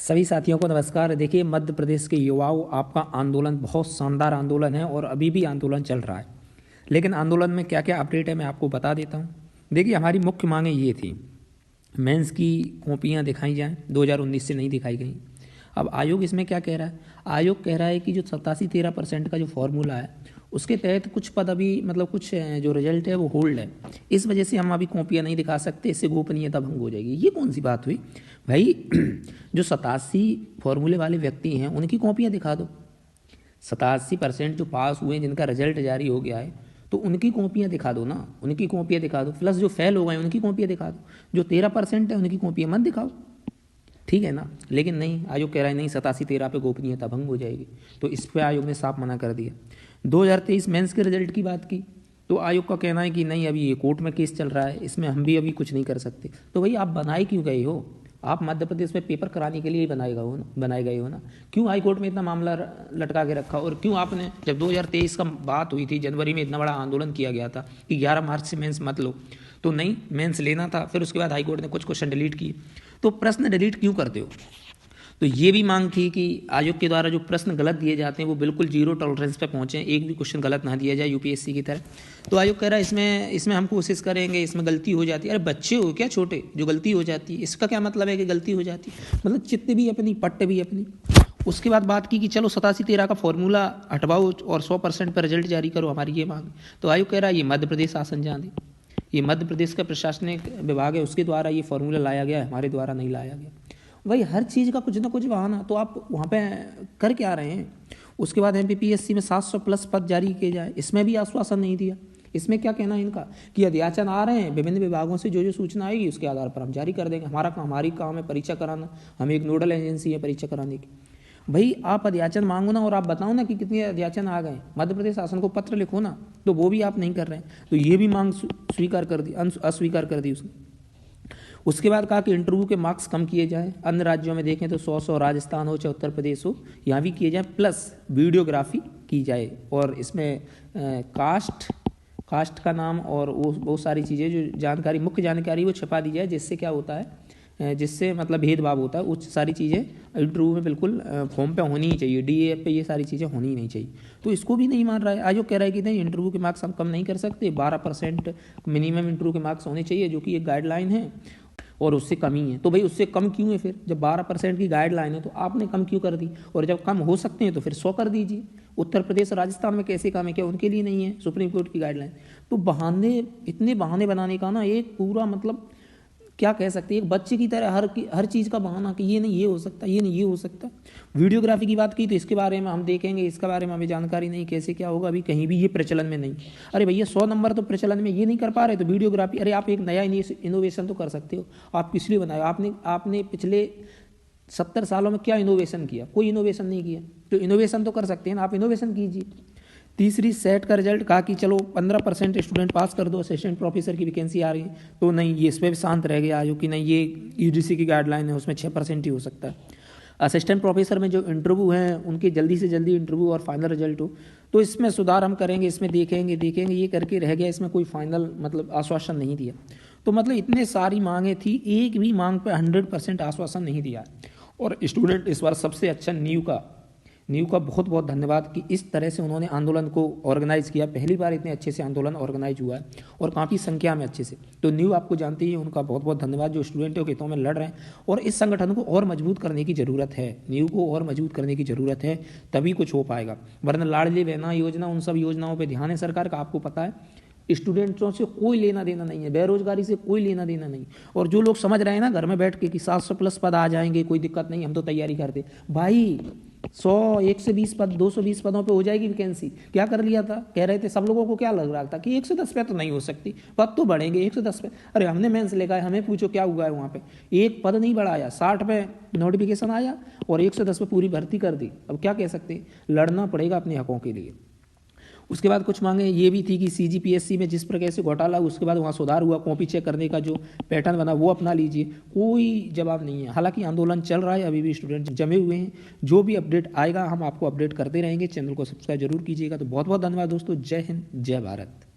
सभी साथियों को नमस्कार। देखिए, मध्य प्रदेश के युवाओं, आपका आंदोलन बहुत शानदार आंदोलन है और अभी भी आंदोलन चल रहा है। लेकिन आंदोलन में क्या क्या अपडेट है मैं आपको बता देता हूँ। देखिए, हमारी मुख्य मांगें ये थी, मेंस की कॉपियाँ दिखाई जाएं, 2019 से नहीं दिखाई गई। अब आयोग इसमें क्या कह रहा है? आयोग कह रहा है कि जो 87-13% का जो फॉर्मूला है उसके तहत कुछ पद अभी मतलब कुछ जो रिजल्ट है वो होल्ड है, इस वजह से हम अभी कॉपियाँ नहीं दिखा सकते, इससे गोपनीयता भंग हो जाएगी। ये कौन सी बात हुई भाई? जो 87 फॉर्मूले वाले व्यक्ति हैं उनकी कॉपियाँ दिखा दो। 87% जो पास हुए, जिनका रिजल्ट जारी हो गया है, तो उनकी कॉपियाँ दिखा दो ना, उनकी कॉपियाँ दिखा दो। प्लस जो फेल हो गए उनकी कॉपियाँ दिखा दो। जो 13% है उनकी कॉपियाँ मत दिखाओ, ठीक है ना। लेकिन नहीं, आयोग कह रहा है नहीं, 87-13 पे गोपनीयता भंग हो जाएगी। तो इस पर आयोग ने साफ मना कर दिया। 2023 मेंस के रिजल्ट की बात की तो आयोग का कहना है कि नहीं, अभी ये कोर्ट में केस चल रहा है, इसमें हम भी अभी कुछ नहीं कर सकते। तो भाई आप बनाए क्यों गए हो? आप मध्य प्रदेश में पेपर कराने के लिए ही बनाए गए हो ना। क्यों हाई कोर्ट में इतना मामला लटका के रखा? और क्यों आपने, जब 2023 का बात हुई थी, जनवरी में इतना बड़ा आंदोलन किया गया था कि 11 मार्च से मेंस मत लो, तो नहीं, मेंस लेना था। फिर उसके बाद हाई कोर्ट ने कुछ क्वेश्चन डिलीट किए। तो प्रश्न डिलीट क्यों करते हो? तो ये भी मांग थी कि आयोग के द्वारा जो प्रश्न गलत दिए जाते हैं वो बिल्कुल जीरो टॉलरेंस पे पहुँचे, एक भी क्वेश्चन गलत ना दिया जाए यूपीएससी की तरह। तो आयोग कह रहा है इसमें हम कोशिश करेंगे, इसमें गलती हो जाती है। अरे बच्चे हो क्या छोटे, जो गलती हो जाती है, इसका क्या मतलब है कि गलती हो जाती है? मतलब चित्त भी अपनी, पट्ट भी अपनी। उसके बाद बात की कि चलो 87-13 का फॉर्मूला हटवाओ और 100% पर रिजल्ट जारी करो, हमारी ये मांग। तो आयोग कह रहा है ये मध्य प्रदेश शासन जाने, ये मध्य प्रदेश का प्रशासनिक विभाग है, उसके द्वारा ये फॉर्मूला लाया गया है, हमारे द्वारा नहीं लाया गया। वही हर चीज़ का कुछ ना कुछ बहाना, तो आप वहाँ पे कर क्या रहे हैं? उसके बाद एमपीपीएससी में 700+ पद जारी किए जाए, इसमें भी आश्वासन नहीं दिया। इसमें क्या कहना है इनका कि अध्याचन आ रहे हैं, विभिन्न विभागों से जो जो सूचना आएगी उसके आधार पर हम जारी कर देंगे। हमारी काम है परीक्षा कराना, हम एक नोडल एजेंसी है परीक्षा कराने की। भाई आप अध्याचन मांगो ना, और आप बताओ ना कि कितने अध्याचन आ गए, मध्य प्रदेश शासन को पत्र लिखो ना। तो वो भी आप नहीं कर रहे हैं। तो ये भी मांग अस्वीकार कर दी उसने। उसके बाद कहा कि इंटरव्यू के मार्क्स कम किए जाएं। अन्य राज्यों में देखें तो 100 राजस्थान हो चाहे उत्तर प्रदेश हो, यहाँ भी किए जाएं। प्लस वीडियोग्राफी की जाए, और इसमें कास्ट का नाम और वो बहुत सारी चीज़ें जो जानकारी, मुख्य जानकारी वो छपा दी जाए, जिससे क्या होता है, जिससे मतलब भेदभाव होता है, वो सारी चीज़ें इंटरव्यू में बिल्कुल फॉर्म पे होनी ही चाहिए, डीएफ पे ये सारी चीज़ें होनी ही नहीं चाहिए। तो इसको भी नहीं मान रहा है। आयोग कह रहा है कि नहीं, इंटरव्यू के मार्क्स हम कम नहीं कर सकते, 12% मिनिमम इंटरव्यू के मार्क्स होने चाहिए, जो कि एक गाइडलाइन है, और उससे कम ही है। तो भाई उससे कम क्यों है फिर? जब 12% की गाइडलाइन है तो आपने कम क्यों कर दी? और जब कम हो सकते हैं तो फिर 100 कर दीजिए। उत्तर प्रदेश राजस्थान में कैसे कम है? क्या उनके लिए नहीं है सुप्रीम कोर्ट की गाइडलाइन? तो बहाने, इतने बहाने बनाने का ना एक पूरा मतलब क्या कह सकते हैं, एक बच्चे की तरह हर चीज़ का बहाना कि ये नहीं ये हो सकता, ये नहीं ये हो सकता। वीडियोग्राफी की बात की तो इसके बारे में हम देखेंगे, इसके बारे में हमें जानकारी नहीं, कैसे क्या होगा, अभी कहीं भी ये प्रचलन में नहीं। अरे भैया 100 नंबर तो प्रचलन में ये नहीं कर पा रहे, तो वीडियोग्राफी, अरे आप एक नया इनोवेशन तो कर सकते हो। आप किस लिए बनाए? आपने पिछले 70 सालों में क्या इनोवेशन किया? कोई इनोवेशन नहीं किया। तो इनोवेशन तो कर सकते हैं ना, आप इनोवेशन कीजिए। तीसरी, सेट का रिजल्ट कहा कि चलो 15% स्टूडेंट पास कर दो, असिस्टेंट प्रोफेसर की वैकेंसी आ रही है। तो नहीं, ये इस पर भी शांत रह गया आयोग कि नहीं, ये यूजीसी की गाइडलाइन है, उसमें 6% ही हो सकता है। असिस्टेंट प्रोफेसर में जो इंटरव्यू हैं उनके जल्दी से जल्दी इंटरव्यू और फाइनल रिजल्ट हो, तो इसमें सुधार हम करेंगे, इसमें देखेंगे ये करके रह गया। इसमें कोई फाइनल मतलब आश्वासन नहीं दिया। तो मतलब इतने सारी मांगें थी, एक भी मांग पर 100% आश्वासन नहीं दिया। और स्टूडेंट इस बार सबसे अच्छा न्यू का बहुत बहुत धन्यवाद कि इस तरह से उन्होंने आंदोलन को ऑर्गेनाइज़ किया। पहली बार इतने अच्छे से आंदोलन ऑर्गेनाइज हुआ है, और काफ़ी संख्या में अच्छे से। तो न्यू आपको जानते ही, उनका बहुत बहुत धन्यवाद, जो स्टूडेंटों के हितों में लड़ रहे हैं। और इस संगठन को और मजबूत करने की ज़रूरत है, न्यू को और मजबूत करने की ज़रूरत है, तभी कुछ हो पाएगा। वरना लाडली बहना योजना, उन सब योजनाओं पर ध्यान है सरकार का, आपको पता है। स्टूडेंट्सों से कोई लेना देना नहीं है, बेरोजगारी से कोई लेना देना नहीं। और जो लोग समझ रहे हैं ना घर में बैठ के कि 700+ पद आ जाएंगे, कोई दिक्कत नहीं, हम तो तैयारी करते, भाई 120 पद, 220 पदों पे हो जाएगी वैकेंसी। क्या कर लिया था? कह रहे थे सब लोगों को, क्या लग रहा था कि 110 पे तो नहीं हो सकती, पद तो बढ़ेंगे 110 पे। अरे हमने मेंस लेगा है, हमें पूछो क्या हुआ है वहाँ पे, एक पद नहीं बढ़ाया, 60 पे नोटिफिकेशन आया और 110 पे पूरी भर्ती कर दी। अब क्या कह सकते? लड़ना पड़ेगा अपने हकों के लिए। उसके बाद कुछ मांगे ये भी थी कि सीजीपीएससी में जिस प्रकार से घोटाला, उसके बाद वहाँ सुधार हुआ, कॉपी चेक करने का जो पैटर्न बना वो अपना लीजिए। कोई जवाब नहीं है। हालांकि आंदोलन चल रहा है, अभी भी स्टूडेंट जमे हुए हैं। जो भी अपडेट आएगा हम आपको अपडेट करते रहेंगे। चैनल को सब्सक्राइब जरूर कीजिएगा। तो बहुत बहुत धन्यवाद दोस्तों। जय हिंद, जय भारत।